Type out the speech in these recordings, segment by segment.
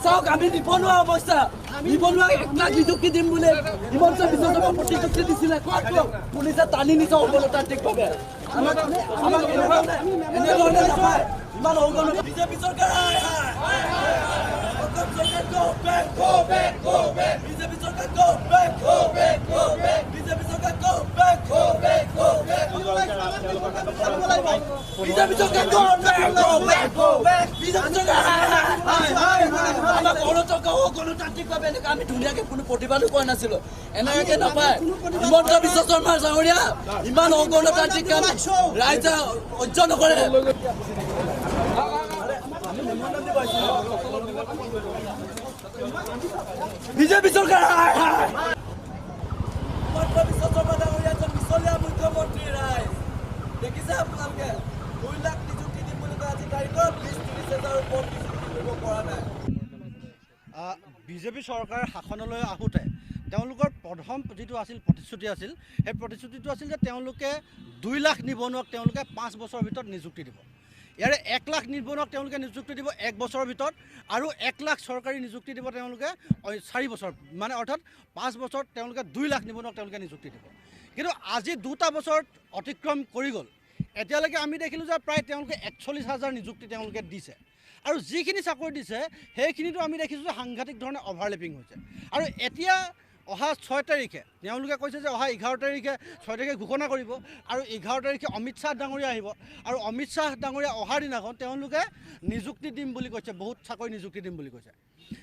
চাওক আমি নিবনুৱা অৱস্থা নিবনুৱা 1 লাখ নিযুক্তি দিম বুলি হিমন্ত বিশ্ব শৰ্মা প্ৰতিশ্ৰুতি দিছিলে ক'ত পুলিচে টানি নিছে গণতান্ত্ৰিকভাৱে আমাক এনেধৰণে নাপায় ইমান অগণ বিজেপি চৰকাৰ Go back, go back. BJP Sarkar, go back, go back, go back. BJP Sarkar, go back, go back, go back. BJP Sarkar, go back, go back, go back. BJP Sarkar, আমাৰ গণতান্ত্ৰিকভাৱে এনেকৈ আমি ধুনীয়াকৈ কোনো প্ৰতিবাদো কৰা নাছিলোঁ এনেকৈ নাপায় হিমন্ত বিশ্ব শৰ্মা ডাঙৰীয়া ইমান অগণতান্ত্ৰিক কাম ৰাইজে সহ্য নকৰে বিজেপি চৰকাৰ হিমন্ত বিশ্ব শৰ্মা ডাঙৰীয়া এজন মিছলীয়া মুখ্যমন্ত্ৰী ৰাইজ দেখিছে আপোনালোকে 2 লাখ নিযুক্তি দিম বুলি কয় আজি তাৰিখত 20-30,000 ওপৰত নিযুক্তি দিব পৰা নাই বিজেপি চৰকাৰ শাসনলৈ আহোঁতে তেওঁলোকৰ প্ৰথম যিটো আছিল প্ৰতিশ্ৰুতি আছিল সেই প্ৰতিশ্ৰুতিটো আছিল যে তেওঁলোকে 2 লাখ নিবনুৱাক তেওঁলোকে 5 বছৰৰ ভিতৰত নিযুক্তি দিব ইয়াৰে 1 লাখ নিবনুৱাক তেওঁলোকে নিযুক্তি দিব 1 বছৰৰ ভিতৰত আৰু 1 লাখ চৰকাৰী নিযুক্তি দিব তেওঁলোকে 4 বছৰ মানে অৰ্থাৎ 5 বছৰত তেওঁলোকে 2 লাখ নিবনুৱাক তেওঁলোকে নিযুক্তি দিব কিন্তু আজি 2টা বছৰ অতিক্ৰম কৰি গ'ল এতিয়ালৈকে আমি দেখিলোঁ যে প্ৰায় তেওঁলোকে 41,000 নিযুক্তি তেওঁলোকে দিছে আৰু যিখিনি চাকৰি দিছে সেইখিনিতো আমি দেখিছোঁ যে সাংঘাতিক ধৰণে অভাৰলেপিং হৈছে আৰু এতিয়া অহা 6 তাৰিখে তেওঁলোকে কৈছে যে অহা 11 তাৰিখে 6 তাৰিখে ঘোষণা কৰিব আৰু 11 তাৰিখে অমিত শ্বাহ ডাঙৰীয়া আহিব আৰু অমিত শ্বাহ ডাঙৰীয়া অহাৰ দিনাখন তেওঁলোকে নিযুক্তি দিম বুলি কৈছে বহুত চাকৰি নিযুক্তি দিম বুলি কৈছে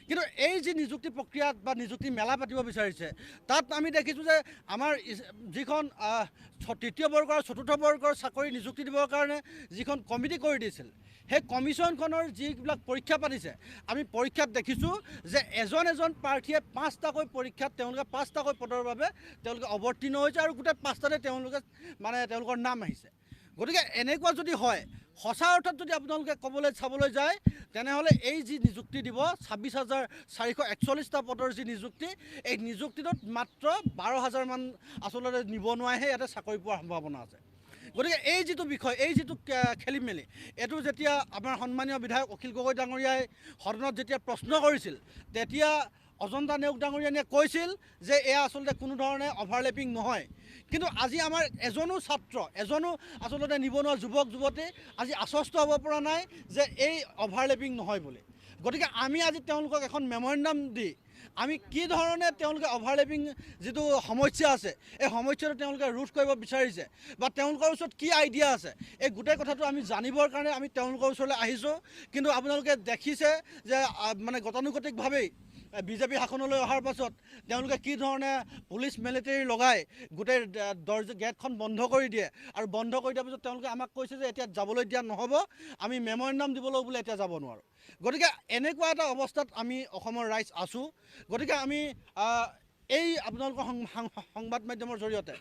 কিন্তু এই যি নিযুক্তি প্ৰক্ৰিয়াত বা নিযুক্তি মেলা পাতিব বিচাৰিছে তাত আমি দেখিছোঁ যে আমাৰ যিখন তৃতীয় বৰ্গৰ চতুৰ্থ বৰ্গৰ চাকৰি নিযুক্তি দিবৰ কাৰণে যিখন কমিটি কৰি দিছিল সেই কমিশ্যনখনৰ যিবিলাক পৰীক্ষা পাতিছে আমি পৰীক্ষাত দেখিছোঁ যে এজন প্ৰাৰ্থীয়ে 5টাকৈ পৰীক্ষাত তেওঁলোকে 5টাকৈ পদৰ বাবে তেওঁলোকে অৱতীৰ্ণ হৈছে আৰু গোটেই 5টাতে তেওঁলোকে মানে তেওঁলোকৰ নাম আহিছে গতিকে এনেকুৱা যদি হয় সঁচা অৰ্থত যদি আপোনালোকে ক'বলৈ চাবলৈ যায় তেনেহ'লে এই যি নিযুক্তি দিব 26,441টা পদৰ যি নিযুক্তি এই নিযুক্তিটোত মাত্ৰ 12,000 মান আচলতে নিবনুৱাইহে ইয়াতে চাকৰি পোৱাৰ সম্ভাৱনা আছে গতিকে এই যিটো বিষয় এই যিটো খেলি মেলি এইটো যেতিয়া আমাৰ সন্মানীয় বিধায়ক অখিল গগৈ ডাঙৰীয়াই সদনত যেতিয়া প্ৰশ্ন কৰিছিল তেতিয়া অজন্তা নেওগ ডাঙৰীয়ানীয়ে কৈছিল যে এয়া আচলতে কোনো ধৰণে অভাৰলেপিং নহয় কিন্তু আজি আমাৰ এজনো ছাত্ৰ এজনো আচলতে নিবনুৱা যুৱক যুৱতী আজি আশ্বস্ত হ'ব পৰা নাই যে এই অভাৰলেপিং নহয় বুলি গতিকে আমি আজি তেওঁলোকক এখন মেমৰেণ্ডাম দি আমি কি ধৰণে তেওঁলোকে অভাৰলেপিং যিটো সমস্যা আছে এই সমস্যাটো তেওঁলোকে ৰোধ কৰিব বিচাৰিছে বা তেওঁলোকৰ ওচৰত কি আইডিয়া আছে এই গোটেই কথাটো আমি জানিবৰ কাৰণে আমি তেওঁলোকৰ ওচৰলৈ আহিছোঁ কিন্তু আপোনালোকে দেখিছে যে মানে গতানুগতিকভাৱেই বিজেপি শাসনলৈ অহাৰ পাছত তেওঁলোকে কি ধৰণে পুলিচ মিলিটাৰী লগাই গোটেই গেটখন বন্ধ কৰি দিয়ে আৰু বন্ধ কৰি দিয়াৰ পিছত তেওঁলোকে আমাক কৈছে যে এতিয়া যাবলৈ দিয়া নহ'ব আমি মেমৰেণ্ডাম দিবলৈ বোলে এতিয়া যাব নোৱাৰোঁ গতিকে এনেকুৱা এটা অৱস্থাত আমি অসমৰ ৰাইজ আছোঁ গতিকে আমি এই আপোনালোকৰ সংবাদ মাধ্যমৰ জৰিয়তে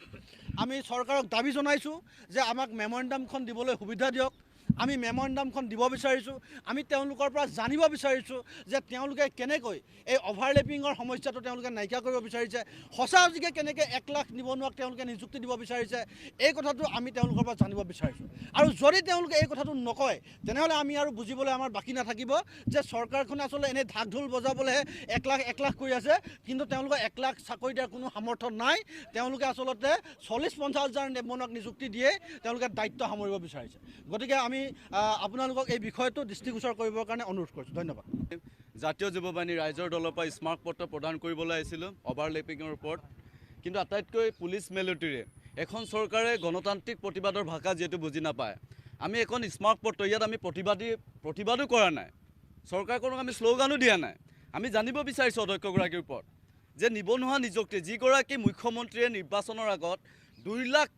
আমি চৰকাৰক দাবী জনাইছোঁ যে আমাক মেমৰেণ্ডামখন দিবলৈ সুবিধা দিয়ক আমি মেমৰেণ্ডামখন দিব বিচাৰিছোঁ আমি তেওঁলোকৰ পৰা জানিব বিচাৰিছোঁ যে তেওঁলোকে কেনেকৈ এই অভাৰলেপিঙৰ সমস্যাটো তেওঁলোকে নাইকিয়া কৰিব বিচাৰিছে সঁচাকৈ কেনেকৈ 1 লাখ নিবনুৱাক তেওঁলোকে নিযুক্তি দিব বিচাৰিছে এই কথাটো আমি তেওঁলোকৰ পৰা জানিব বিচাৰিছোঁ আৰু যদি তেওঁলোকে এই কথাটো নকয় তেনেহ'লে আমি আৰু বুজিবলৈ আমাৰ বাকী নাথাকিব যে চৰকাৰখনে আচলতে এনেই ঢাক ঢোল বজাবলৈহে 1 লাখ কৰি আছে কিন্তু তেওঁলোকৰ 1 লাখ চাকৰি দিয়াৰ কোনো সামৰ্থ্য নাই তেওঁলোকে আচলতে 40-50 হাজাৰ নিবনুৱাক নিযুক্তি দিয়ে তেওঁলোকে দায়িত্ব সামৰিব বিচাৰিছে গতিকে আমি আপোনালোকক এই বিষয়টো দৃষ্টিগোচৰ কৰিবৰ কাৰণে অনুৰোধ কৰিছোঁ ধন্যবাদ জাতীয় যুৱবাহিনী ৰাইজৰ দলৰ পৰা স্মাৰকপত্ৰ প্ৰদান কৰিবলৈ আহিছিলোঁ অভাৰলেপিঙৰ ওপৰত কিন্তু আটাইতকৈ পুলিচ মিলিটাৰীয়ে এখন চৰকাৰে গণতান্ত্ৰিক প্ৰতিবাদৰ ভাষা যিহেতু বুজি নাপায় আমি এখন স্মাৰকপত্ৰ ইয়াত আমি প্ৰতিবাদো কৰা নাই চৰকাৰখনক আমি শ্লোগানো দিয়া নাই আমি জানিব বিচাৰিছোঁ অধ্যক্ষগৰাকীৰ ওপৰত যে নিবনুৱা নিযুক্তি যিগৰাকী মুখ্যমন্ত্ৰীয়ে নিৰ্বাচনৰ আগত 2 লাখ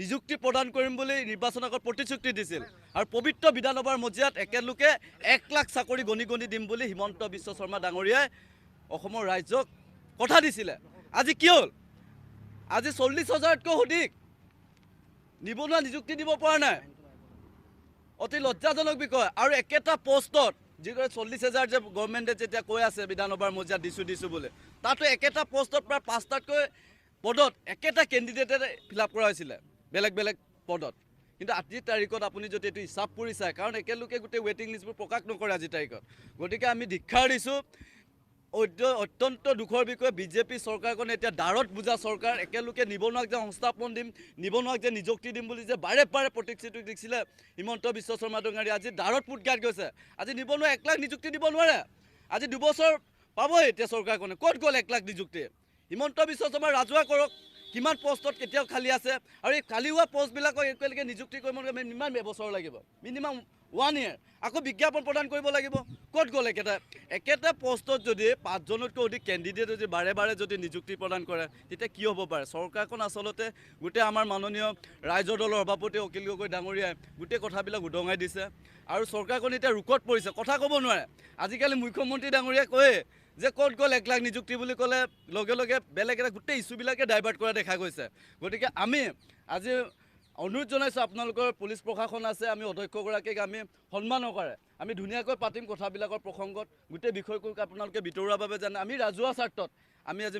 নিযুক্তি প্ৰদান কৰিম বুলি নিৰ্বাচনৰ আগত প্ৰতিশ্ৰুতি দিছিল আৰু পবিত্ৰ বিধানসভাৰ মজিয়াত একেলোকে 1 লাখ চাকৰি গণি দিম বুলি হিমন্ত বিশ্ব শৰ্মা ডাঙৰীয়াই অসমৰ ৰাইজক কথা দিছিলে আজি কি হ'ল আজি 40,000তকৈ অধিক নিবনুৱা নিযুক্তি দিব পৰা নাই অতি লজ্জাজনক বিষয় আৰু একেটা পোষ্টত যিগৰাকী 40,000 যে গভৰ্ণমেণ্টে যেতিয়া কৈ আছে বিধানসভাৰ মজিয়াত দিছোঁ বুলি তাতো একেটা পোষ্টত প্ৰায় 5টাতকৈ পদত একেটা কেণ্ডিডেটে ফিল আপ কৰা হৈছিলে বেলেগ পদত কিন্তু আজিৰ তাৰিখত আপুনি যদি এইটো হিচাপ কৰি চায়, কাৰণ একেলোকে গোটেই ৱেটিং লিষ্টবোৰ প্ৰকাশ নকৰে আজিৰ তাৰিখত। গতিকে আমি ধিক্ষাৰ দিছোঁ। অত্যন্ত দুখৰ বিষয়ে বিজেপি চৰকাৰখনে এতিয়া দাঁড়ত বুজা চৰকাৰ। একেলোকে নিবনুৱাক যে সংস্থাপন দিম, নিবনুৱাক যে নিযুক্তি দিম বুলি যে বাৰে বাৰে প্ৰতিশ্ৰুতি দিছিলে হিমন্ত বিশ্ব শৰ্মা ডঙাৰী, আজি দাঁড়ত পোত গাত গৈছে। আজি নিবনুৱা 1 লাখ নিযুক্তি দিব নোৱাৰে। আজি 2 বছৰ পাবই এতিয়া চৰকাৰখনে। ক'ত গ'ল 1 লাখ নিযুক্তি? হিমন্ত বিশ্ব শৰ্মা ৰাজহুৱা কৰক কিমান পোষ্টত কেতিয়াও খালী আছে, আৰু এই খালী হোৱা পোষ্টবিলাকক একেলগে নিযুক্তি কৰিব কিমান বছৰ লাগিব? Minimum 1 year। আকৌ বিজ্ঞাপন প্ৰদান কৰিব লাগিব। ক'ত গ'ল একেটা পোষ্টত যদি 5জনতকৈ অধিক কেণ্ডিডেট যদি বাৰে বাৰে যদি নিযুক্তি প্ৰদান কৰে, তেতিয়া কি হ'ব পাৰে? চৰকাৰখন আচলতে গোটেই আমাৰ মাননীয় ৰাইজৰ দলৰ সভাপতি অখিল গগৈ ডাঙৰীয়াই গোটেই কথাবিলাক উদঙাই দিছে, আৰু চৰকাৰখন এতিয়া ৰোকত পৰিছে, কথা ক'ব নোৱাৰে। আজিকালি মুখ্যমন্ত্ৰী ডাঙৰীয়াই কয় যে ক'ত গ'ল 1 লাখ নিযুক্তি বুলি ক'লে লগে লগে বেলেগ এটা গোটেই ইছ্যুবিলাকে ডাইভাৰ্ট কৰা দেখা গৈছে। গতিকে আমি আজি অনুৰোধ জনাইছোঁ, আপোনালোকৰ পুলিচ প্ৰশাসন আছে, আমি অধ্যক্ষগৰাকীক আমি সন্মান কৰে আমি ধুনীয়াকৈ পাতিম কথাবিলাকৰ প্ৰসংগত। গোটেই বিষয়টোক আপোনালোকে ভিতৰুৱাভাৱে জানে। আমি ৰাজহুৱা স্বাৰ্থত আমি আজি